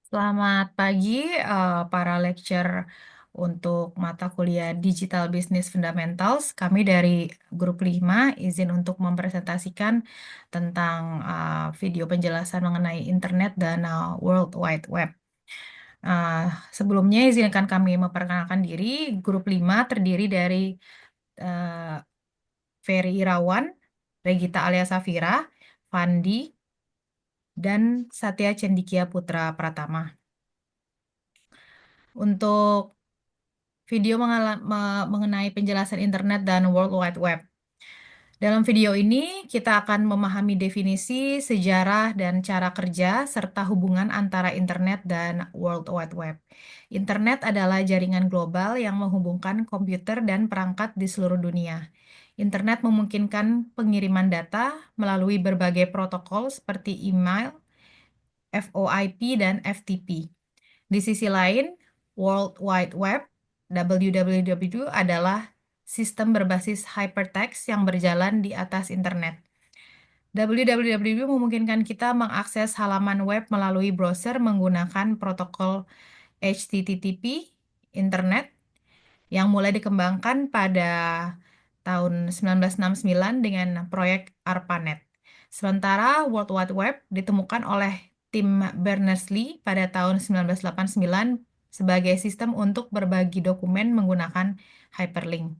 Selamat pagi, para lecturer untuk mata kuliah Digital Business Fundamentals. Kami dari grup 5 izin untuk mempresentasikan tentang video penjelasan mengenai internet dan World Wide Web. Uh, Sebelumnya izinkan kami memperkenalkan diri. Grup 5 terdiri dari uh, Ferry Irawan, Regita Alia Safira, Fandi, dan Satya Cendikia Putra Pratama. Untuk video mengenai penjelasan internet dan World Wide Web. Dalam video ini, kita akan memahami definisi, sejarah, dan cara kerja, serta hubungan antara internet dan World Wide Web. Internet adalah jaringan global yang menghubungkan komputer dan perangkat di seluruh dunia. Internet memungkinkan pengiriman data melalui berbagai protokol seperti email, VoIP, dan FTP. Di sisi lain, World Wide Web (WWW) adalah sistem berbasis hypertext yang berjalan di atas internet. WWW memungkinkan kita mengakses halaman web melalui browser menggunakan protokol HTTP internet yang mulai dikembangkan pada tahun 1969 dengan proyek ARPANET. Sementara World Wide Web ditemukan oleh tim Berners-Lee pada tahun 1989 sebagai sistem untuk berbagi dokumen menggunakan hyperlink.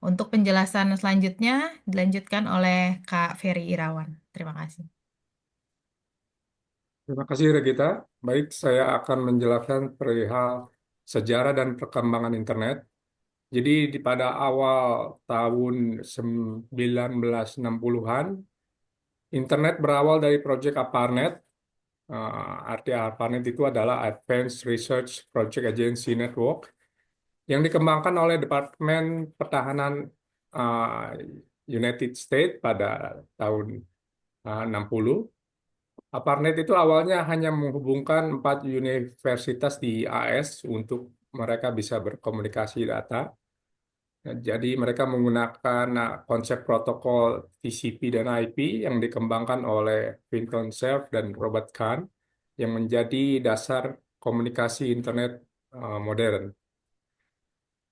Untuk penjelasan selanjutnya dilanjutkan oleh Kak Ferry Irawan. Terima kasih. Terima kasih Regita. Baik, saya akan menjelaskan perihal sejarah dan perkembangan internet. Jadi pada awal tahun 1960-an, internet berawal dari proyek ARPANET. Arti ARPANET itu adalah Advanced Research Project Agency Network yang dikembangkan oleh Departemen Pertahanan uh, United States pada tahun 60. ARPANET itu awalnya hanya menghubungkan 4 universitas di AS untuk mereka bisa berkomunikasi data. Jadi mereka menggunakan konsep protokol TCP dan IP yang dikembangkan oleh Vinton Cerf dan Robert Kahn yang menjadi dasar komunikasi internet modern.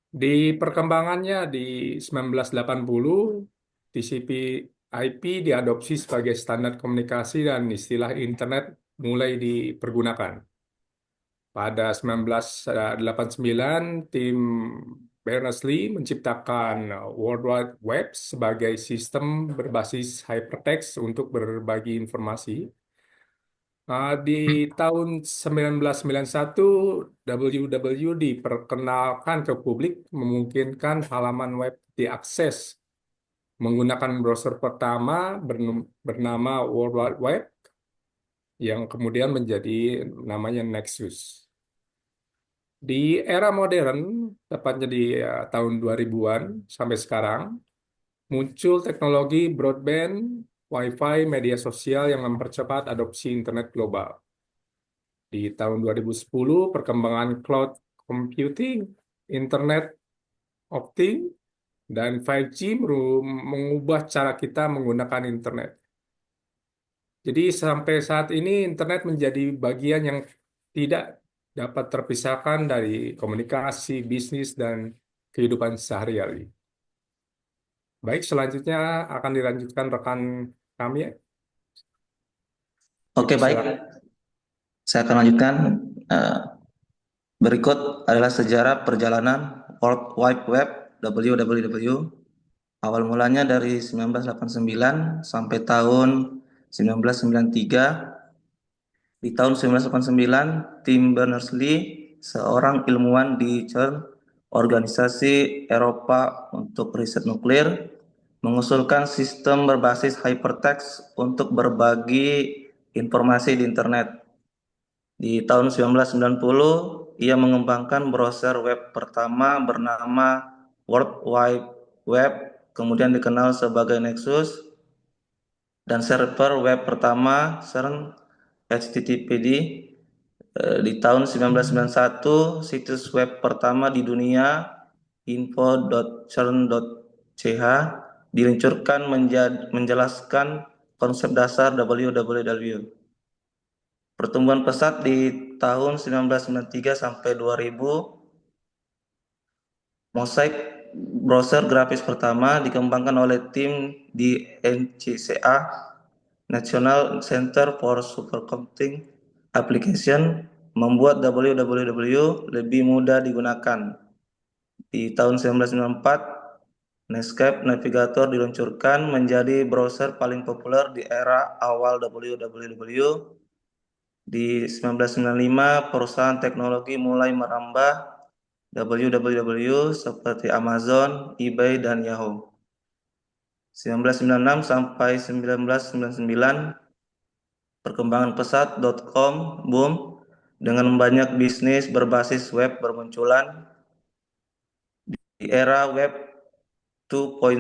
Di perkembangannya di 1980, TCP IP diadopsi sebagai standar komunikasi dan istilah internet mulai dipergunakan. Pada 1989, tim Berners-Lee menciptakan World Wide Web sebagai sistem berbasis hypertext untuk berbagi informasi. Di tahun 1991, WWW diperkenalkan ke publik, memungkinkan halaman web diakses menggunakan browser pertama bernama World Wide Web, yang kemudian menjadi namanya Nexus. Di era modern, tepatnya di tahun 2000-an sampai sekarang, muncul teknologi broadband, Wi-Fi, media sosial yang mempercepat adopsi internet global. Di tahun 2010, perkembangan cloud computing, internet of things, dan 5G mengubah cara kita menggunakan internet. Jadi sampai saat ini internet menjadi bagian yang tidak dapat terpisahkan dari komunikasi, bisnis, dan kehidupan sehari-hari. Baik, selanjutnya akan dilanjutkan rekan kami. Oke, baik. Silakan. Saya akan lanjutkan. Eh, Berikut adalah sejarah perjalanan World Wide Web (WWW). Awal mulanya dari 1989 sampai tahun 1993. Di tahun 1989, tim Berners-Lee, seorang ilmuwan di CERN, Organisasi Eropa untuk Riset Nuklir, mengusulkan sistem berbasis hypertext untuk berbagi informasi di internet. Di tahun 1990, ia mengembangkan browser web pertama bernama World Wide Web, kemudian dikenal sebagai Nexus, dan server web pertama CERN HTTPD. Di tahun 1991, situs web pertama di dunia info.cern.ch diluncurkan menjelaskan konsep dasar WWW. Pertumbuhan pesat di tahun 1993 sampai 2000, Mosaic browser grafis pertama dikembangkan oleh tim di NCCA, National Center for Supercomputing Application, membuat www lebih mudah digunakan. Di tahun 1994, Netscape Navigator diluncurkan menjadi browser paling populer di era awal www. Di 1995, perusahaan teknologi mulai merambah www seperti Amazon, eBay, dan Yahoo. 1996 sampai 1999, perkembangan pesat .com boom dengan banyak bisnis berbasis web bermunculan. Di era web 2.0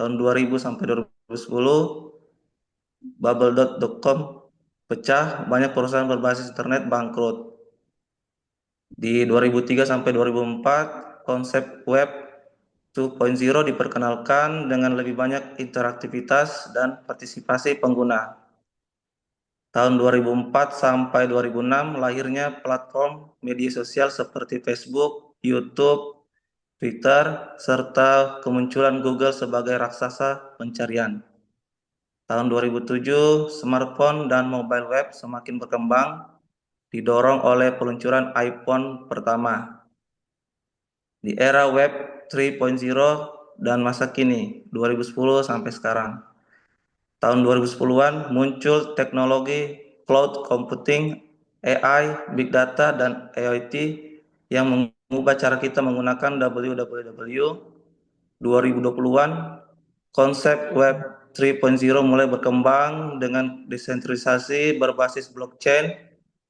tahun 2000 sampai 2010, bubble.com pecah, banyak perusahaan berbasis internet bangkrut. Di 2003 sampai 2004, konsep web 2.0 diperkenalkan dengan lebih banyak interaktivitas dan partisipasi pengguna. Tahun 2004 sampai 2006, lahirnya platform media sosial seperti Facebook, YouTube, Twitter, serta kemunculan Google sebagai raksasa pencarian. Tahun 2007, smartphone dan mobile web semakin berkembang, didorong oleh peluncuran iPhone pertama. Di era web 3.0 dan masa kini, 2010 sampai sekarang. Tahun 2010-an muncul teknologi cloud computing, AI, big data, dan IoT yang mengubah cara kita menggunakan www. 2020-an, konsep web 3.0 mulai berkembang dengan desentralisasi berbasis blockchain,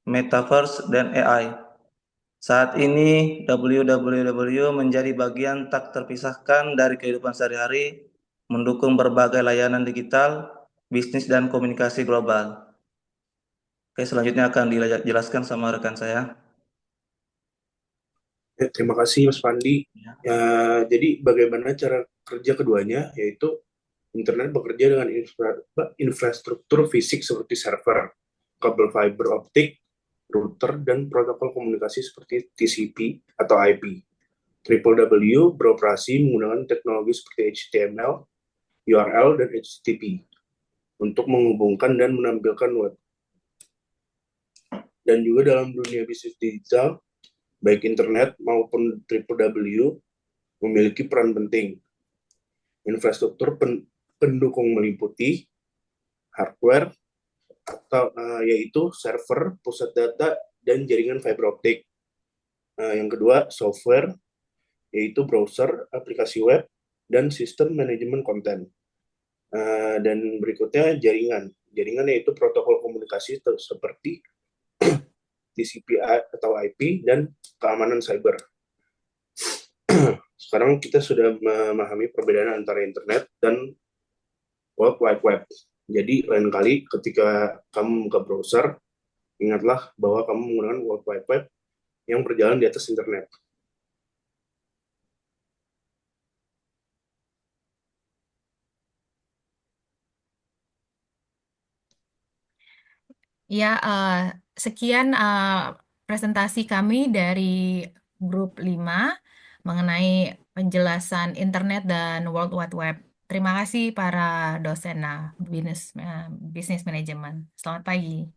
metaverse, dan AI. Saat ini, www menjadi bagian tak terpisahkan dari kehidupan sehari-hari, mendukung berbagai layanan digital, bisnis, dan komunikasi global. Oke, selanjutnya akan dijelaskan sama rekan saya. Terima kasih Mas Pandi. Ya, jadi bagaimana cara kerja keduanya, yaitu internet bekerja dengan infrastruktur fisik seperti server, kabel fiber optik, router, dan protokol komunikasi seperti TCP atau IP. W beroperasi menggunakan teknologi seperti HTML, URL, dan HTTP untuk menghubungkan dan menampilkan web. Dan juga dalam dunia bisnis digital, baik internet maupun W memiliki peran penting. Infrastruktur pendukung meliputi hardware atau yaitu server, pusat data, dan jaringan fiber optik. Yang kedua, software, yaitu browser, aplikasi web, dan sistem manajemen konten. Dan berikutnya jaringan. Jaringan yaitu protokol komunikasi seperti TCP atau IP dan keamanan cyber. Sekarang kita sudah memahami perbedaan antara internet dan World Wide Web. Jadi lain kali ketika kamu buka browser, ingatlah bahwa kamu menggunakan World Wide Web yang berjalan di atas internet. Ya, sekian presentasi kami dari grup 5 mengenai penjelasan internet dan World Wide Web. Terima kasih para dosen bisnis manajemen. Selamat pagi.